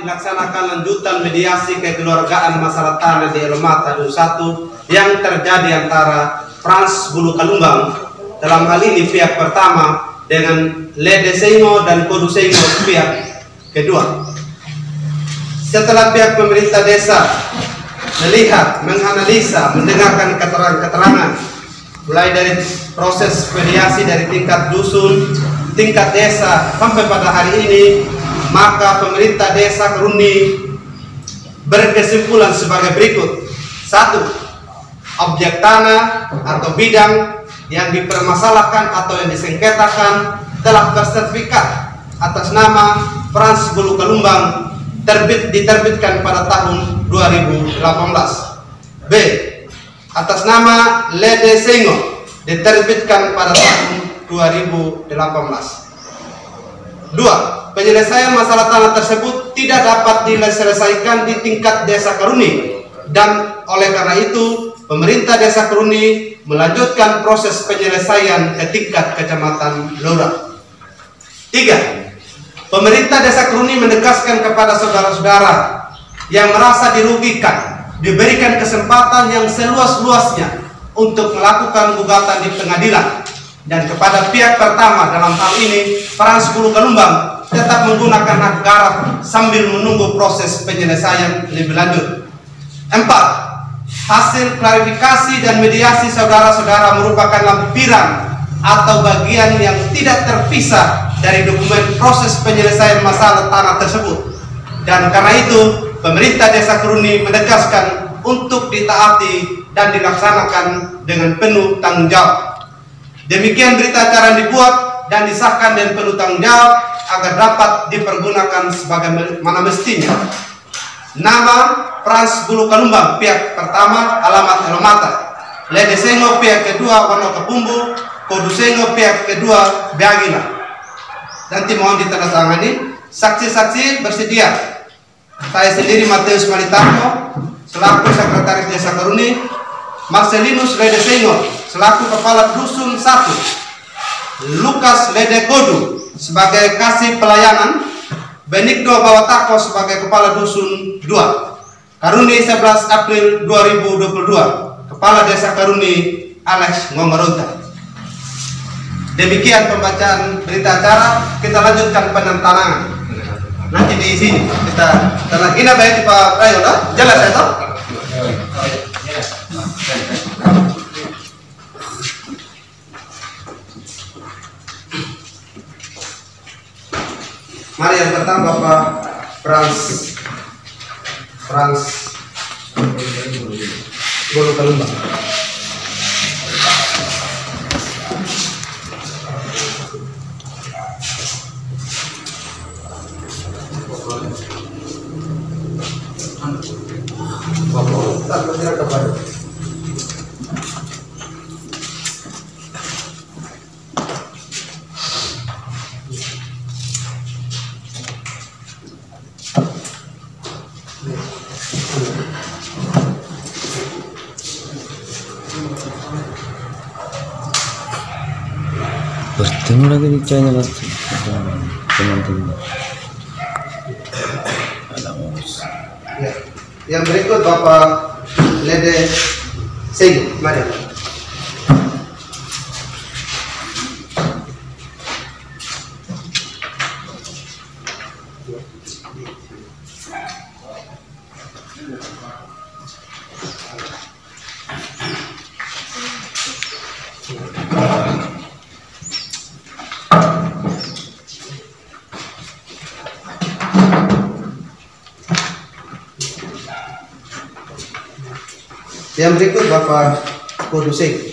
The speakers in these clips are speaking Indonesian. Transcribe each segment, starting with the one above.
dilaksanakan lanjutan mediasi kekeluargaan masalah tanah di Elomata 21 yang terjadi antara Frans Bulu Kalumbang, dalam hal ini pihak pertama, dengan Lede Sengo dan Kodu Sengo pihak kedua. Setelah pihak pemerintah desa melihat, menganalisa, mendengarkan keterangan mulai dari proses mediasi dari tingkat dusun, tingkat desa sampai pada hari ini, maka pemerintah desa Keruni berkesimpulan sebagai berikut. 1. Objek tanah atau bidang yang dipermasalahkan atau yang disengketakan telah bersertifikat atas nama Frans Bulu Kalumbang diterbitkan pada tahun 2018. B. Atas nama Lede Sengo diterbitkan pada tahun 2018. 2. Penyelesaian masalah tanah tersebut tidak dapat diselesaikan di tingkat desa Keruni, dan oleh karena itu pemerintah desa Keruni melanjutkan proses penyelesaian ke tingkat kecamatan lurah. 3. Pemerintah desa Keruni menegaskan kepada saudara-saudara yang merasa dirugikan, diberikan kesempatan yang seluas-luasnya untuk melakukan gugatan di pengadilan, dan kepada pihak pertama dalam hal ini Frans Bulu Kalumbang tetap menggunakan hak garap sambil menunggu proses penyelesaian lebih lanjut. 4. Hasil klarifikasi dan mediasi saudara-saudara merupakan lampiran atau bagian yang tidak terpisah dari dokumen proses penyelesaian masalah tanah tersebut, dan karena itu pemerintah desa Keruni menegaskan untuk ditaati dan dilaksanakan dengan penuh tanggung jawab. Demikian berita acara dibuat dan disahkan dengan penuh tanggung jawab agar dapat dipergunakan sebagaimana mestinya. Nama Frans Bulu Kalumbang pihak pertama alamat Elomata, Lede Sengo pihak kedua Wono Kepumbu, Kodu Sengo pihak kedua Beagila. Nanti mohon ditandatangani. Saksi-saksi bersedia: saya sendiri Matius Malitanto selaku sekretaris desa Keruni, Marcelinus Lede Sengo selaku kepala dusun 1, Lukas Lede Kodu sebagai kasih pelayanan, Benigno Bawatako sebagai kepala dusun 2. Karuni 11 April 2022. Kepala Desa Karuni Alex Ngomeronta. Demikian pembacaan berita acara. Kita lanjutkan penantangan. Nanti di sini kita telah ini baik Pak Prayono, jelas ya toh? Mari yang pertama Bapak Frans Bulu Kalumbang. Tak bergerak kepada. Bertemu lagi dicanya pasti teman-teman. Ya. Yang berikut Bapak Lede Sengo, mari. Yang berikut Bapak Kodu Sengo.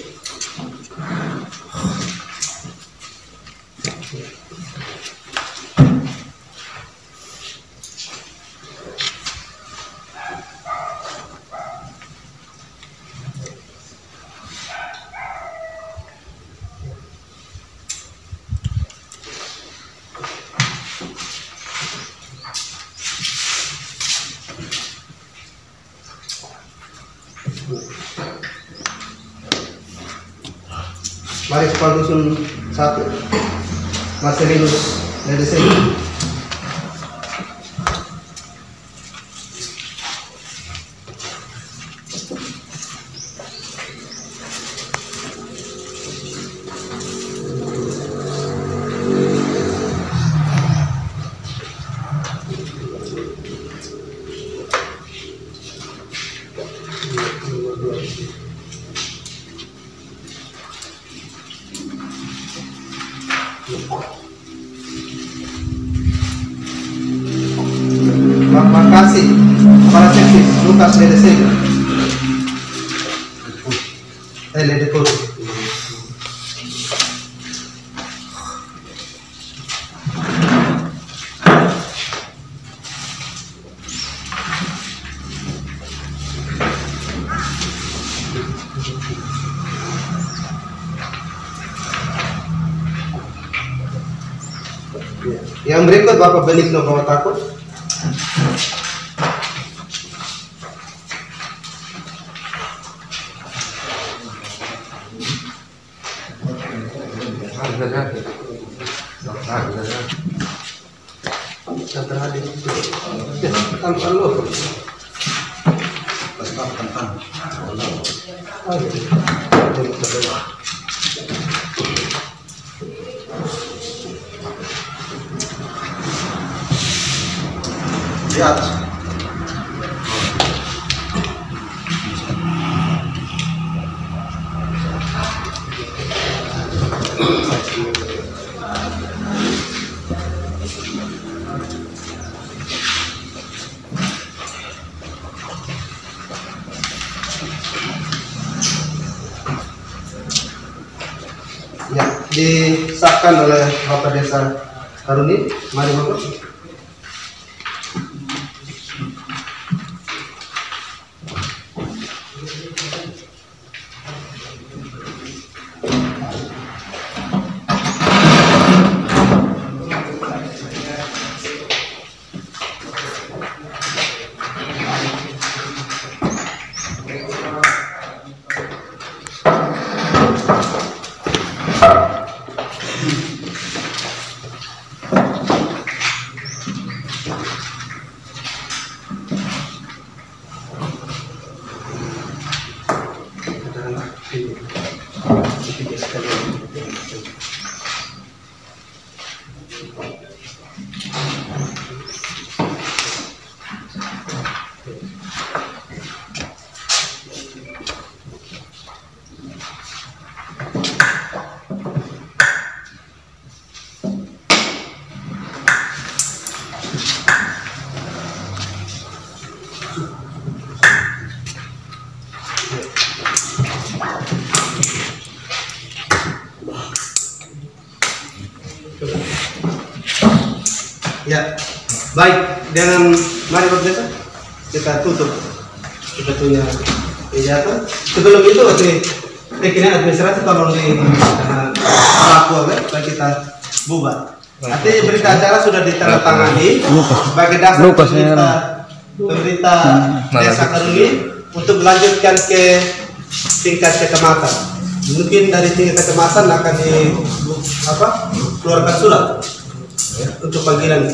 Mari kepala dusun 1, Marcelinus Lede Sengo. Terima kasih Kepala Seksi Lukas Ledesega. Ledekor. Yang berikut Bapak Benigno Bawa Takut. Lihat. Ya, disahkan oleh Bapak Desa Karuni. Mari Bapak. Ya, baik. Dengan mari Bapak Desa kita tutup sebetulnya kegiatan. Sebelum itu teknik administrasi tolong di pelaku supaya kita bubar. Nanti berita acara sudah ditandatangani sebagai dasar pemerintah Desa Karuni untuk melanjutkan ke tingkat kecamatan. Mungkin dari tingkat kecamatan akan keluarkan surat untuk panggilan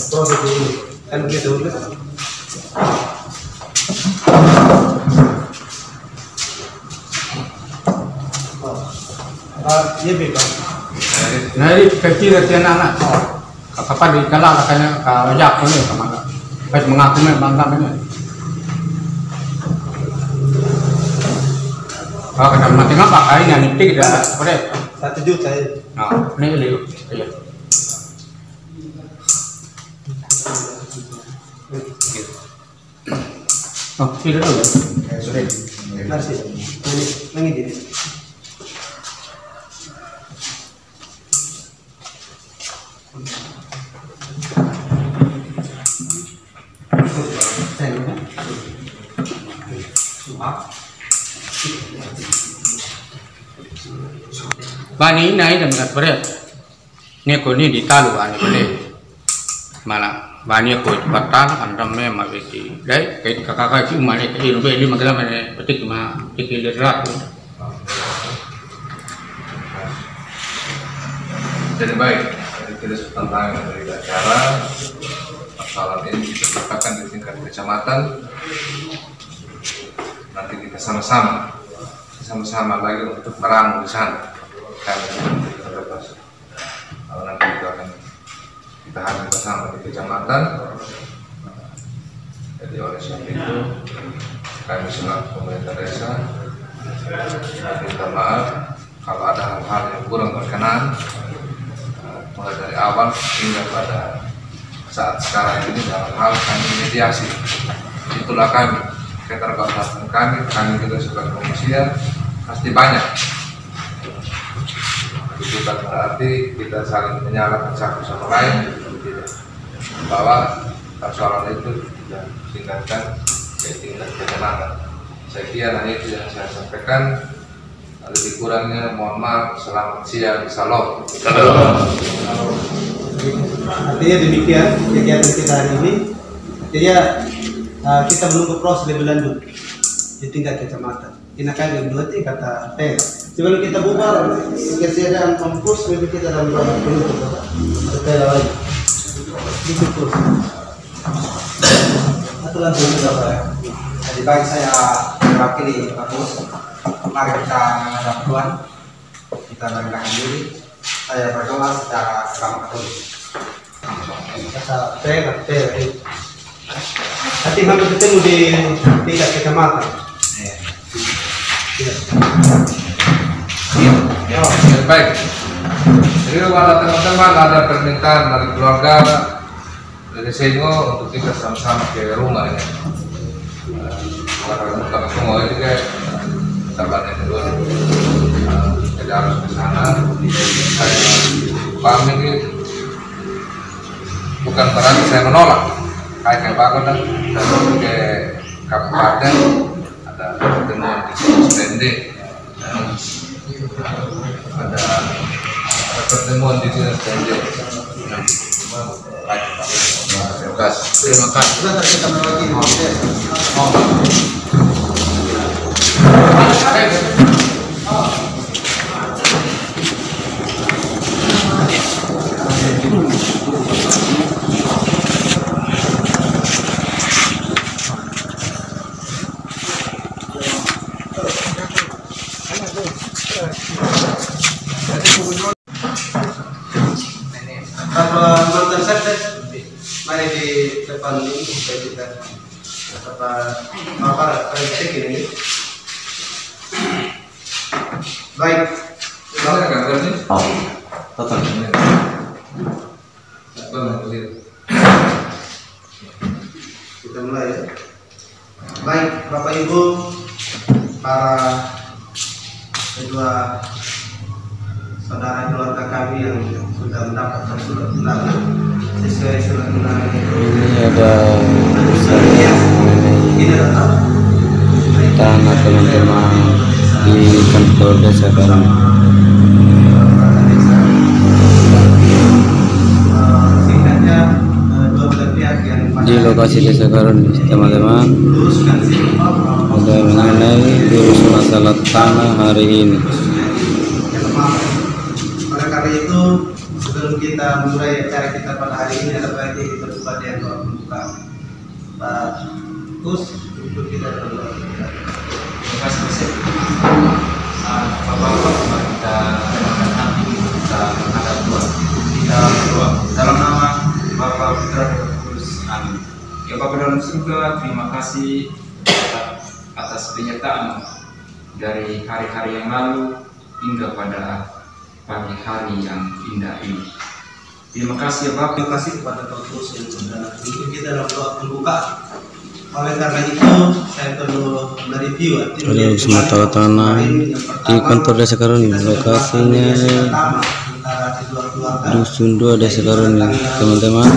proses ini, kan begitu. Iya Pak. Nah ini kecil anak kapan di kalah katanya kajak ini kemana? Pas mengaku bangga ini. Kalau kita mati ngapa kayaknya nanti kita boleh 1 juta ya. Nah ini lihat. Iya. Oh, tidak dulu. Sudah. Masih. Ini dia. Bani naik dan berat berat. Ni ko ni di talu ani boleh. Malah bani ko batal andam me mabeti. Dai kai kakak ci umane kai robe li magala mane petik ma petik lerat. Jadi baik, kita tentang dari acara masalah ini ditetapkan di tingkat kecamatan. Nanti kita sama-sama lagi untuk meramu di sana. Kalau nanti itu akan kita hadir bersama di kecamatan. Jadi oleh sebab itu kami selaku pemerintah desa minta maaf kalau ada hal-hal yang kurang berkenan mulai dari awal hingga pada saat sekarang ini dalam hal kami mediasi. Itulah kami, keterbatasan kami juga sebagai komisian pasti banyak. Itu bukan berarti kita saling menyalahkan satu sama lain, tidak. Bahwa persoalan itu tidak tingkatkan ke tingkat kecamatan. Saya kira itu yang saya sampaikan. Lebih kurangnya mohon maaf. Selamat siang, salam. Artinya demikian kegiatan kita hari ini. Jadi kita menunggu proses lebih lanjut di tingkat kecamatan. Ini kan yang dua kata P. Sebelum kita bubar, kesiadaan kampus lebih kita dalam rapat penutup. Sekali lagi, itu terus. Atau langsung sudah Pak. Jadi bagi saya mewakili kampus, mari kita menghadap Tuhan, kita merendahkan diri. Saya berdoa secara selamat. Kata P. Nanti kami ketemu di tingkat kecamatan. Ya, baik. Jadi kepada teman-teman ada permintaan dari keluarga dari Sengo untuk kita sama-sama ke rumah ini. Karena kita semua itu kayak sahabatnya dulu. Jadi harus ke sana. Saya paham ini bukan berarti saya menolak. Kayak bagus dan ke kabupaten ada pertemuan di Stende. Ada pertemuan di sini saja. Terima kasih. Terima kasih. Sudah kita mewakili. Mantan saya mari di depan ini supaya kita apa ini. Baik. Kita mulai ya. Baik, Bapak Ibu, para kedua saudara keluarga kami yang sudah mendapatkan surat undangan sesuai surat undangan itu. Ini ada tanah teman-teman di kantor desa Karang. Di lokasi desa Karang, teman-teman, ada mengenai urus masalah tanah hari ini. Oleh karena itu, sebelum kita mulai acara kita pada hari ini, ada baiknya kita buka dengan doa pembuka. Pak Kus, untuk kita berdoa. Terima kasih. Bapak-bapak, kita nanti kita menghadap Tuhan. Kita berdoa dalam nama Bapa, Putra, dan Roh Kudus. Amin. Ya Bapa dalam surga, terima kasih atas penyertaan dari hari-hari yang lalu hingga pada pagi hari yang indah ini. Terima kasih ya Bapak. Terima kasih kepada Tuhan Yesus yang sudah memimpin kita dalam doa pembuka. Oleh karena itu, saya perlu mereview Ada semata tanah di kantor desa Karuni. Lokasinya Dusun 2 desa Karuni, teman-teman.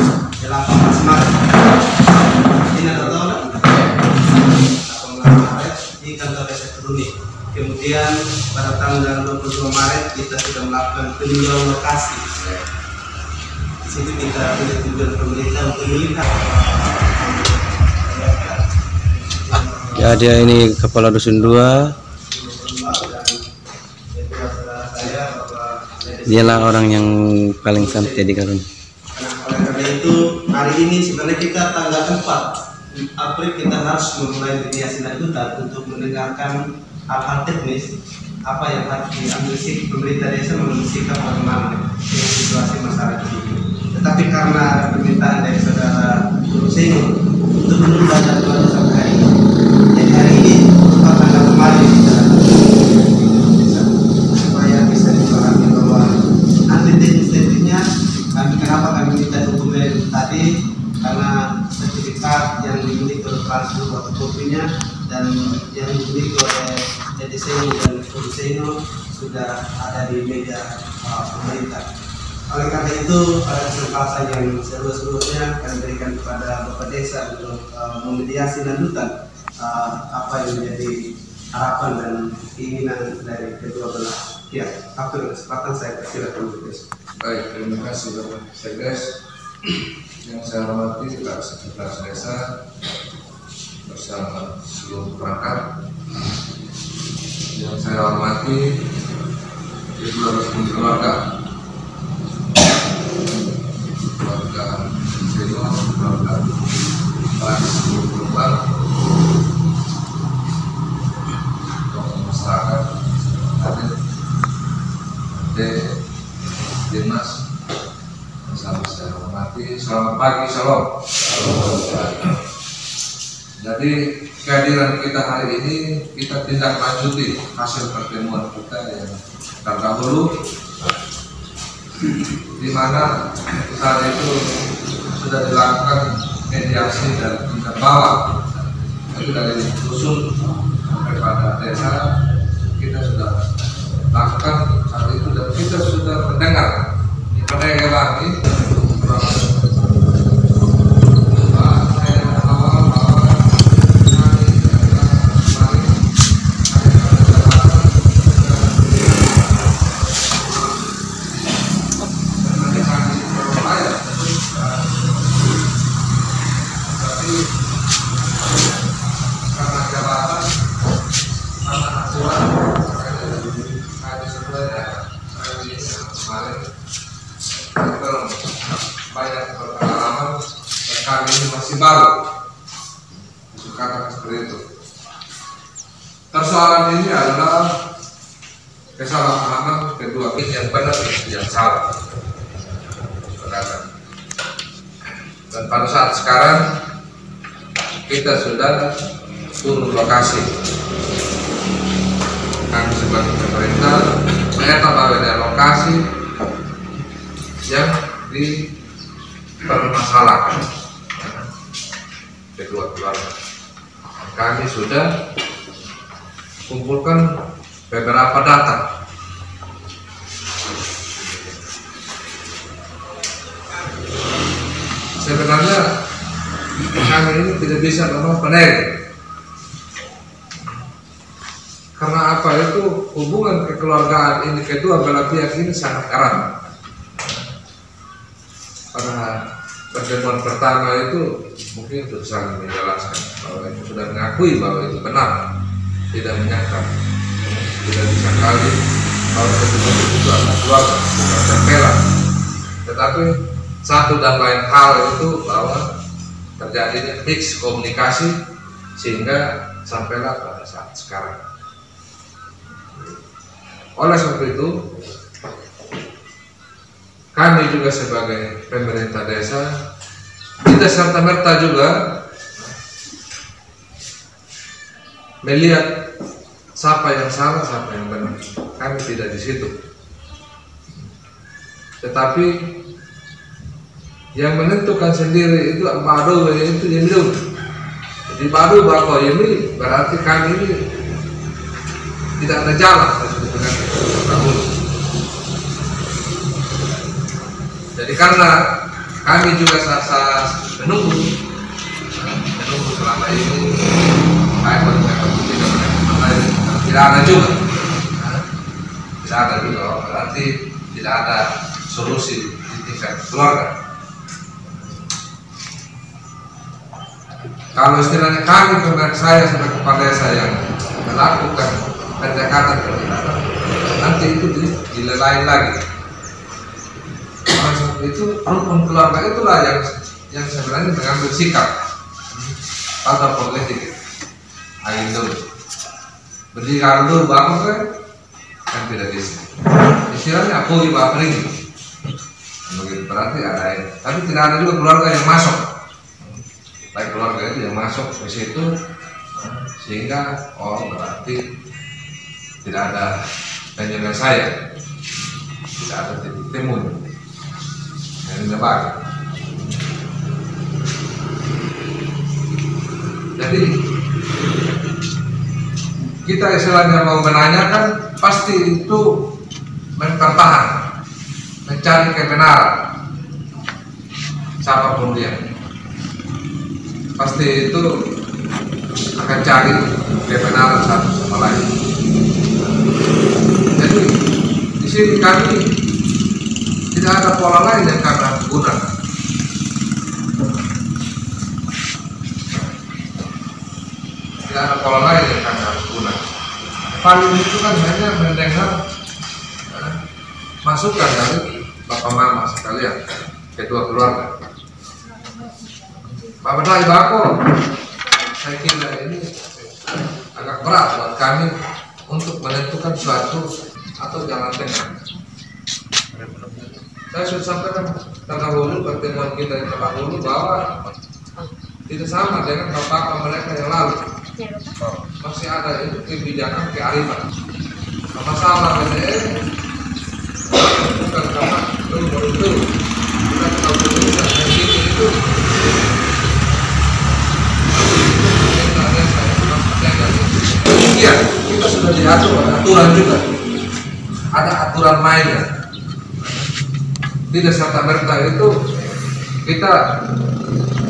Di kantor desa Karuni. Kemudian pada tanggal 22 Maret kita sudah melakukan peninjauan lokasi. Di situ kita punya tujuan pemerintah untuk melihat. Ya, dia ini kepala dusun 2. Dialah orang yang paling santai di Karuni. Oleh karena itu, hari ini sebenarnya kita tanggal 4 April kita harus memulai mediasi lanjutan untuk mendengarkan hal-hal teknis apa yang harus diambil sikap pemerintah desa mengambil sikap bagaimana dengan situasi masyarakat ini. Tetapi karena ada permintaan dari saudara Sengo untuk menunda jadwal sampai hari ini, jadi hari ini tanggal kemarin kita supaya bisa dipahami bahwa nanti teknis-teknisnya sertifikat yang dimiliki oleh seluruh kopinya dan yang dimiliki oleh Ediseno dan Ediseno sudah ada di meja pemerintah. Oleh karena itu, pada kesempatan yang seluruh-seluruhnya kami berikan kepada Bapak Desa untuk memediasi lanjutan apa yang menjadi harapan dan keinginan dari kedua belah pihak. Waktu kesempatan saya persilakan Bapak Desa. Baik, terima kasih Bapak Sekdes. Yang saya hormati Pak Sekretaris Desa bersama seluruh perangkat. Yang saya hormati Ibu harus keluarga senior, keluarga para seluruh korban, tokoh masyarakat, hadir, Dinas, sama saya hormati. Selamat pagi, shalom. Jadi kehadiran kita hari ini kita tindak lanjuti hasil pertemuan kita yang terdahulu, di mana saat itu sudah dilakukan mediasi dan tingkat bawah, jadi dari dusun kepada desa kita sudah lakukan saat itu, dan kita sudah mendengar di Pedega lagi banyak pengalaman dan kami ini masih baru, katakan seperti itu. Persoalan ini adalah kesalahpahaman kedua pihak, yang benar yang salah, dan pada saat sekarang kita sudah turun lokasi. Kami sebagai pemerintah mengevaluasi lokasi yang dipermasalahkan kedua keluarga. Kami sudah kumpulkan beberapa data. Sebenarnya kami ini tidak bisa memang peneliti, karena apa itu hubungan kekeluargaan ini kedua belah pihak ini sangat erat. Pada pertemuan pertama itu mungkin untuk saling menjelaskan bahwa itu sudah mengakui bahwa itu benar, tidak menyangka, tidak disangkali bahwa pertemuan itu adalah keluarga, bukan tempelan. Tetapi satu dan lain hal itu bahwa terjadinya mix komunikasi sehingga sampailah pada saat sekarang. Oleh sebab itu, kami juga sebagai pemerintah desa tidak serta-merta juga melihat siapa yang salah, siapa yang benar. Kami tidak di situ. Tetapi yang menentukan sendiri itu Badu itu Yemilu. Jadi Badu bahwa Yemilu berarti kami ini tidak ada jalan dengan tahun. Jadi karena kami juga menunggu selama ini, tidak ada juga, berarti tidak ada solusi di tingkat keluarga. Kalau istilahnya kami, saya sebagai kepala desa yang melakukan pendekatan perdekatan, nanti itu dilelain lagi. Itu rukun keluarga itulah yang sebenarnya mengambil sikap atau politik. Ayo berdiri dulu bapak kan tidak bisa. Istilahnya aku ibu ini, begitu berarti ada ini. Tapi tidak ada juga keluarga yang masuk. Baik keluarga itu yang masuk ke situ, sehingga berarti tidak ada penyelesaian, tidak ada titik temu. Yang Jadi kita istilahnya mau menanyakan, pasti itu mempertahan, mencari kebenaran. Siapapun dia, pasti itu akan cari kebenaran satu sama lain. Jadi di sini kami tidak ada pola lain yang kami harus gunakan. Tidak ada pola lain yang kami harus gunakan. Paling itu kan hanya mendengar masukan dari bapak mama sekalian, ketua keluarga. Pak Bedai Bako, saya kira ini agak berat buat kami untuk menentukan suatu atau jalan tengah. Saya sudah sampaikan terdahulu pertemuan kita yang terdahulu bahwa tidak sama dengan bapak mereka yang lalu. Masih ada itu kebijakan kearifan. Masalah BDN bukan karena itu bukan kalau berurusan dan itu. Iya, kita sudah diatur aturan juga. Ada aturan mainnya. Tidak serta-merta itu kita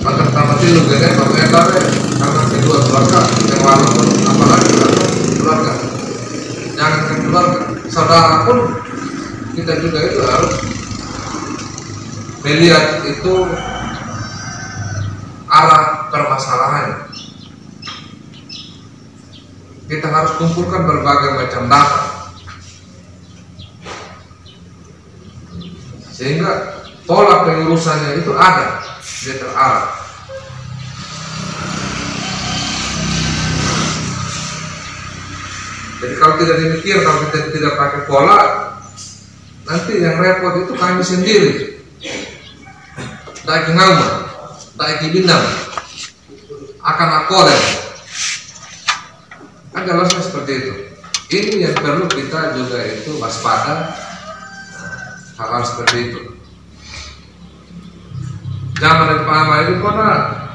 pertama tilu gede karena kedua keluarga yang walaupun apalagi keluarga. Jangan ke keluarga, saudara pun kita juga itu harus melihat itu arah permasalahannya. Kita harus kumpulkan berbagai macam data sehingga pola pengurusannya itu ada, dia terarah. Jadi kalau tidak dimikir, kalau kita tidak pakai pola, nanti yang repot itu kami sendiri. Daiki ngauma, daiki bindam, akan akoden. Kan jelasnya seperti itu. Ini yang perlu kita juga itu waspada hal-hal seperti itu. Zaman yang lama itu kona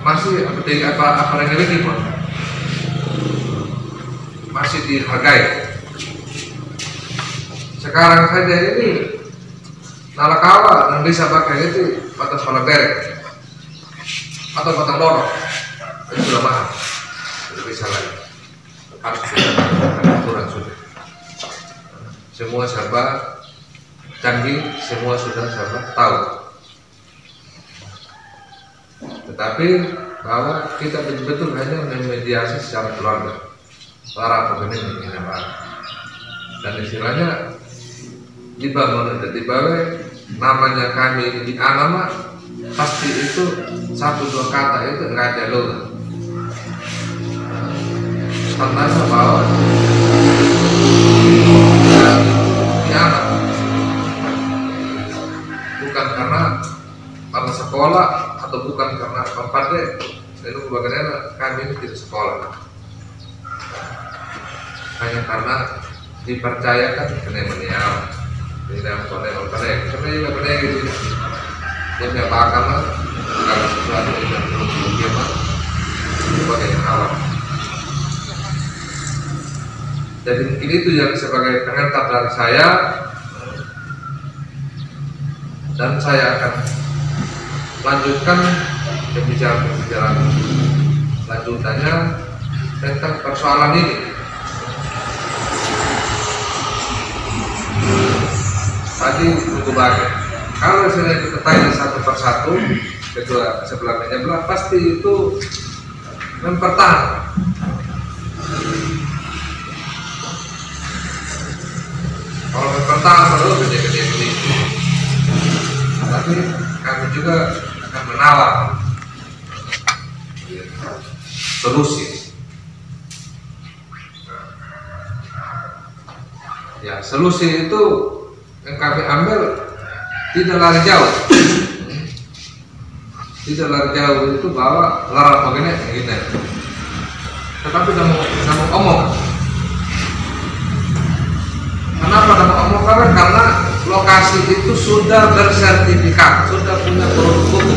masih apa yang ini pun masih dihargai. Sekarang saja ini nalakawa dan bisa pakai itu batas pola berek atau batang lorong itu sudah mahal, tidak bisa lagi. Harus aturan sudah. Semua serba canggih, semua sudah serba tahu. Tetapi bahwa kita betul-betul hanya memediasi secara keluarga, para pemimpin ini dan istilahnya dibangun dan dibawa namanya kami di anama pasti itu satu dua kata itu nggak ada logo. Tandanya bahwa anak bukan karena sekolah atau bukan karena tempatnya itu bagaimana kami ini tidak sekolah, hanya karena dipercayakan kena menial tidak konek karena juga kena gitu dia punya bakal kalau sesuatu yang belum dia mah sebagai awal. Jadi mungkin itu yang sebagai pengantar dari saya, dan saya akan lanjutkan pembicaraan lanjutannya tentang persoalan ini. Tadi cukup banyak. Kalau sudah kita tanya satu persatu, kedua sebelah menyebelah, pasti itu mempertahankan. Kalau mempertahankan baru gede-gede. Tapi kami juga akan menawar solusi. Ya, solusi itu yang kami ambil tidak lari jauh. Tidak lari jauh itu bahwa larang begini begini. Tetapi namun omong. Kenapa namun omong? Karena lokasi itu sudah bersertifikat, sudah punya produk hukum.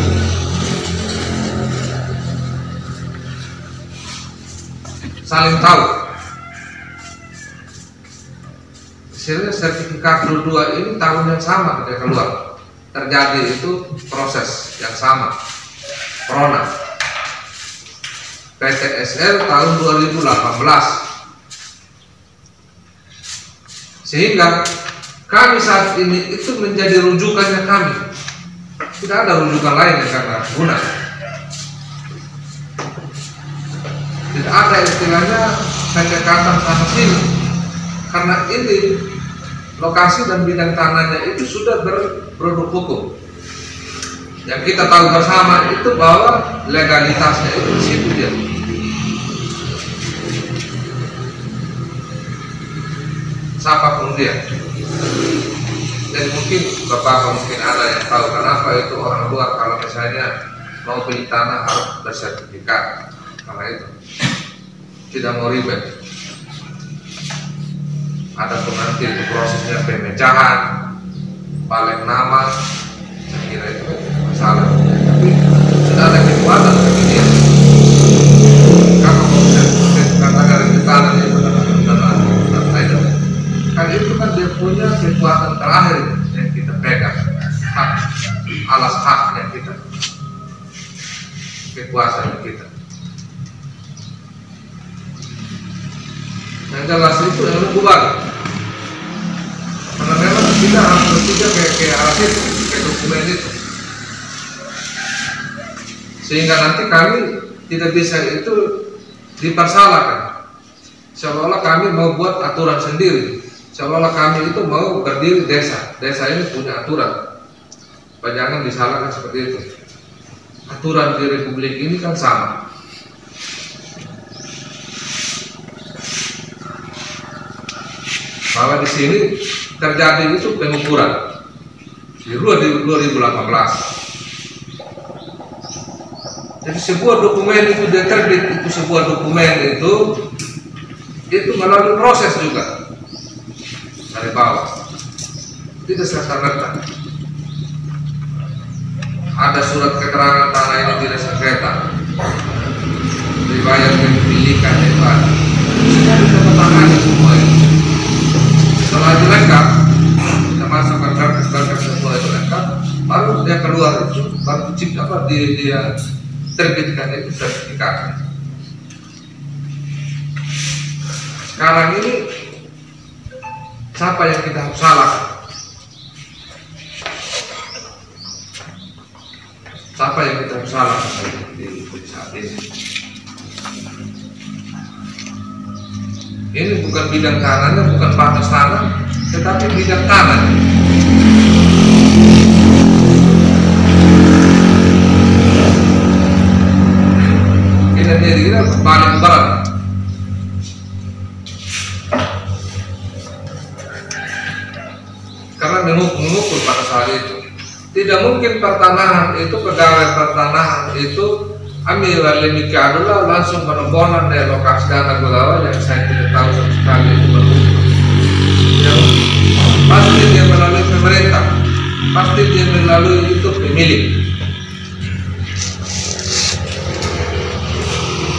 saling tahu. Hasilnya sertifikat dua ini tahun yang sama ketika keluar, terjadi itu proses yang sama, Prona PTSL tahun 2018, sehingga kami saat ini itu menjadi rujukannya kami, tidak ada rujukan lain yang kami guna. Tidak ada istilahnya pendekatan sana sini, karena ini lokasi dan bidang tanahnya itu sudah berproduk hukum. Yang kita tahu bersama itu bahwa legalitasnya itu di situ dia. Siapapun dia. Dan mungkin Bapak mungkin ada yang tahu kenapa itu orang luar kalau misalnya mau beli tanah harus bersertifikat, karena itu tidak mau ribet. Adapun nanti itu prosesnya pemecahan, balik nama, saya kira itu masalah. Tapi sudah ada kekuatan bagi dia. Kalau mau katakan itu tanahnya benar-benar itu, kan itu kan dia punya kekuatan terakhir yang kita pegang, hak, alas hak yang kita, kekuasaan kita. Yang jelas itu yang kubang, karena memang kita harus berpikir kayak alat itu, kayak dokumen itu, sehingga nanti kami tidak bisa itu dipersalahkan, seolah-olah kami mau buat aturan sendiri, seolah-olah kami itu mau berdiri desa ini punya aturan, jangan disalahkan seperti itu. Aturan di Republik ini kan sama. Bahwa di sini terjadi itu pengukuran di 2018. Jadi sebuah dokumen itu dia terbit, itu sebuah dokumen itu melalui proses juga dari bawah. Tidak serta-merta ada surat keterangan tanah ini tidak sengketa, riwayat kepemilikan itu ada. Kita bisa tangani semua itu. Setelah itu lengkap, kita masukkan berkas semua itu lengkap, baru dia keluar itu, baru dia terbitkan itu sertifikat. Sekarang ini siapa yang kita harus salahkan? Siapa yang kita harus salahkan di saat ini? Ini bukan bidang tanahnya, bukan batas tanah, tetapi bidang tanah. Kita jadi paling berat. Karena mengukur pada saat itu. Tidak mungkin pertanahan itu, pegawai pertanahan itu ambil lemika adalah langsung penembonan dari lokasi dana gulawa yang saya tidak tahu sama sekali itu berhubung. Yang pasti dia melalui pemerintah, pasti dia melalui itu pemilik.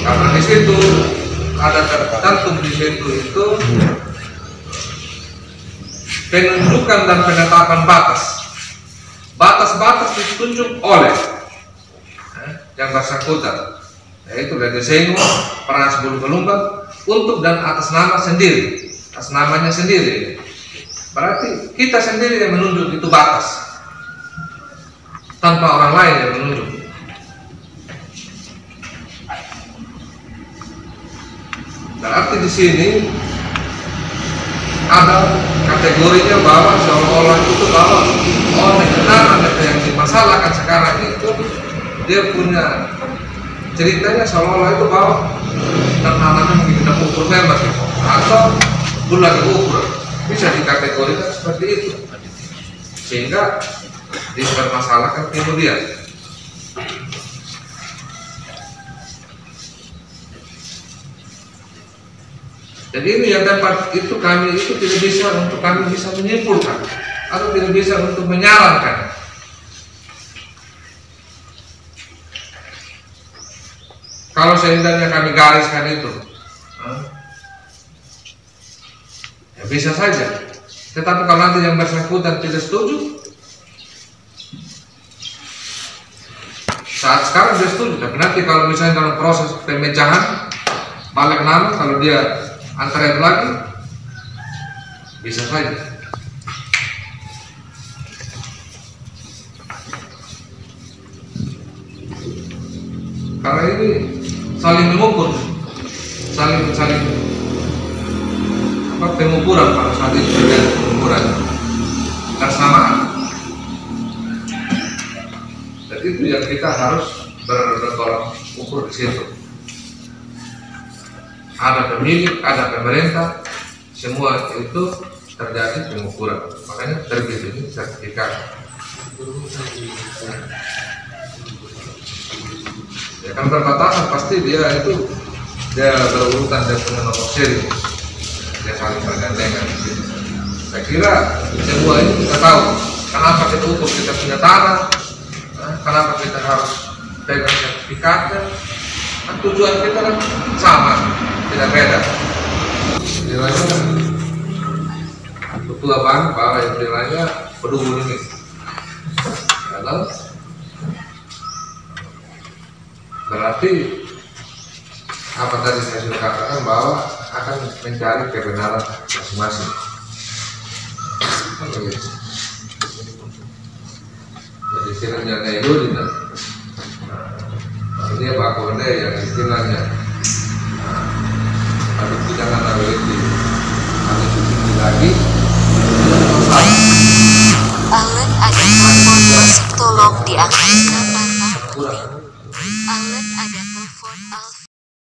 Karena di situ ada tercantum di situ itu penunjukan dan penetapan batas. Batas-batas ditunjuk oleh yang bersangkutan, yaitu dari Sengo, Perangas Bulu Gelumbang, untuk dan atas nama sendiri, atas namanya sendiri. Berarti kita sendiri yang menunjuk itu batas, tanpa orang lain yang menunjuk. Berarti di sini ada kategorinya bahwa seolah-olah itu bahwa tanah yang dimasalahkan sekarang itu dia punya ceritanya seolah-olah itu bahwa tanahnya mungkin tidak ukur memang atau bulan ukur, bisa dikategorikan seperti itu, sehingga dipermasalahkan kemudian. Jadi ini yang dapat itu kami itu tidak bisa untuk kami bisa menyimpulkan atau tidak bisa untuk menyarankan. Kalau seandainya kami gariskan itu, ya bisa saja. Tetapi kalau nanti yang bersangkutan tidak setuju, saat sekarang dia setuju, tapi nanti kalau misalnya dalam proses pemecahan balik nama, kalau dia antara lagi, bisa saja. Karena ini saling mengukur, saling pengukuran pada saat itu terjadi pengukuran kesamaan. Dan itu yang kita harus bertolak ukur di situ. Ada pemilik, ada pemerintah, semua itu terjadi pengukuran. Makanya terbit ini sertifikat. Ya kan perbatasan pasti dia berurutan dan punya nomor seri. Dia saling bergandengan di situ. Saya kira semua ini kita tahu kenapa kita ukur kita punya tanah, kenapa kita harus pegang sertifikatnya. Kan tujuan kita kan sama, tidak beda. Nilainya ketua bank bahwa yang nilainya peduli ini. Karena berarti apa tadi saya sudah katakan bahwa akan mencari kebenaran masing-masing. Jadi istilahnya Nailu dia bakonde yang istilahnya ada pidana naweti ada cuci lagi. Alat ada telepon masuk, tolong diangkat. Alat ada telepon Alfa.